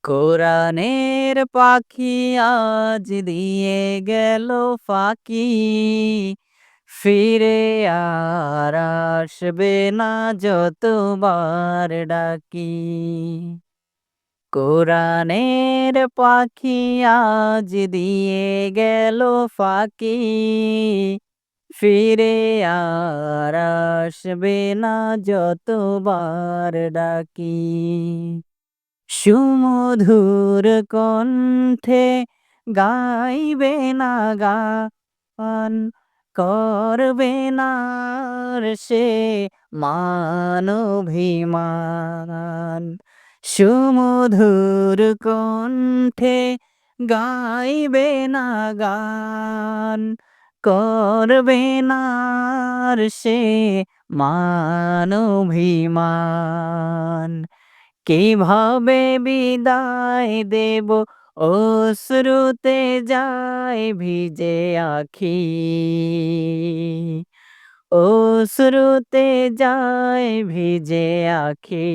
কোরআনের পাখি আজ দিয়ে গেল ফাঁকি, ফিরে আর আসবে না যতবার ডাকি। কোরআনের পাখি আজ দিয়ে গেল ফাঁকি, ফিরে আর আসবে না যতবার ডাকি। সুমধুর কণ্ঠে গাইবে না গান, করবে না আর সে মানবিমান। সুমধুর কণ্ঠে গাইবে না গান, করবে না আর সে মানবিমান। কিভাবে বিদায় দেব অশ্রুতে যায় ভিজে আখি, অশ্রুতে যায় ভিজে আখি।